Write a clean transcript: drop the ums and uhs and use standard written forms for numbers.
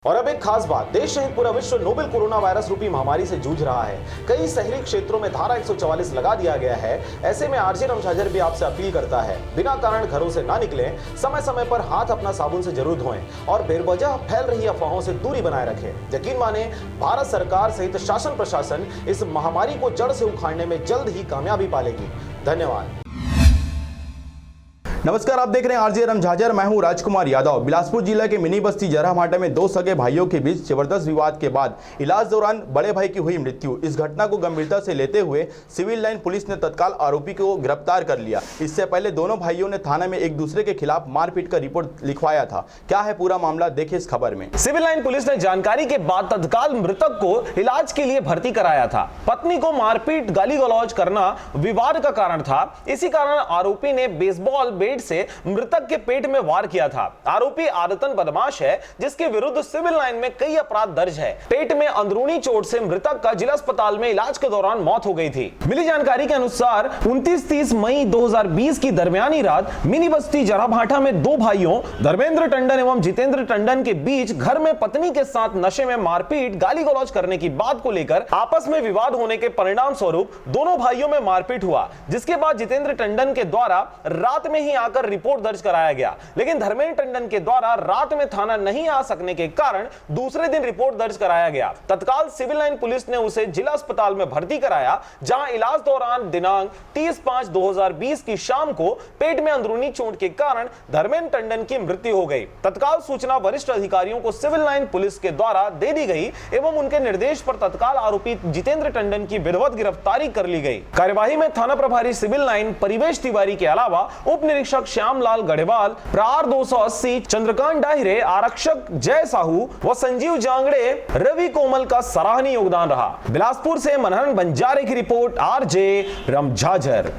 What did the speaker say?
और अब एक खास बात, देश सहित पूरा विश्व नोवेल कोरोना वायरस रूपी महामारी से जूझ रहा है। कई शहरी क्षेत्रों में धारा 144 लगा दिया गया है। ऐसे में आरजे रमझाझर भी आपसे अपील करता है, बिना कारण घरों से ना निकलें, समय समय पर हाथ अपना साबुन से जरूर धोएं और बेवजह फैल रही अफवाहों से दूरी बनाए रखें। यकीन माने, भारत सरकार सहित शासन प्रशासन इस महामारी को जड़ से उखाड़ने में जल्द ही कामयाबी पालेगी। धन्यवाद। नमस्कार, आप देख रहे हैं आरजे रमझाझर। मैं हूं राजकुमार यादव। बिलासपुर जिला के मिनी बस्ती जराभाटा में दो सगे भाइयों के बीच जबरदस्त विवाद के बाद इलाज दौरान बड़े भाई की हुई मृत्यु। इस घटना को गंभीरता से लेते हुए सिविल लाइन पुलिस ने तत्काल आरोपी को गिरफ्तार कर लिया। इससे पहले दोनों भाइयों ने थाने में एक दूसरे के खिलाफ मारपीट का रिपोर्ट लिखवाया था। क्या है पूरा मामला, देखिए इस खबर में। सिविल लाइन पुलिस ने जानकारी के बाद तत्काल मृतक को इलाज के लिए भर्ती कराया था। पत्नी को मारपीट गाली गलौज करना विवाद का कारण था। इसी कारण आरोपी ने बेसबॉल बैट से मृतक के पेट में वार किया था। आरोपी आदतन बदमाश है, जिसके विरुद्ध सिविल लाइन में कई अपराध दर्ज है। पेट में अंदरूनी चोट से मृतक का जिला अस्पताल में इलाज के दौरान मौत हो गई थी। मिली जानकारी के अनुसार 29-30 मई 2020 की दरमियानी रात मिनी बस्ती जराभाटा में दो भाइयों धर्मेंद्र टंडन एवं जितेंद्र टंडन के बीच घर में पत्नी के साथ नशे में मारपीट गाली गलौज करने की बात को लेकर आपस में विवाद होने के परिणाम स्वरूप दोनों भाइयों में मारपीट हुआ, जिसके बाद जितेंद्र टंडन के द्वारा रात में ही आकर रिपोर्ट दर्ज कराया गया। लेकिन धर्मेंद्र टंडन के द्वारा रात में थाना नहीं आ सकने के कारण दूसरे दिन रिपोर्ट दर्ज कराया गया। तत्काल सिविल लाइन पुलिस ने उसे जिला अस्पताल में भर्ती कराया, जहां इलाज दौरान दिनांक 30/5/2020 की शाम को पेट में अंदरूनी चोट के कारण धर्मेंद्र टंडन की मृत्यु हो गई। तत्काल सूचना वरिष्ठ अधिकारियों को सिविल लाइन पुलिस के द्वारा दे दी गई एवं उनके निर्देश पर तत्काल आरोपी जितेंद्र टंडन की विधिवत गिरफ्तारी कर ली गई। कार्यवाही में थाना प्रभारी सिविल लाइन परिवेश तिवारी के अलावा उप निरीक्षक श्यामलाल गढ़वाल, प्रहार 280 चंद्रकांत डाहिरे, आरक्षक जय साहू व संजीव जांगड़े, रवि कोमल का सराहनीय योगदान रहा। बिलासपुर से मनहरन बंजारे की रिपोर्ट, आरजे रमझाझर।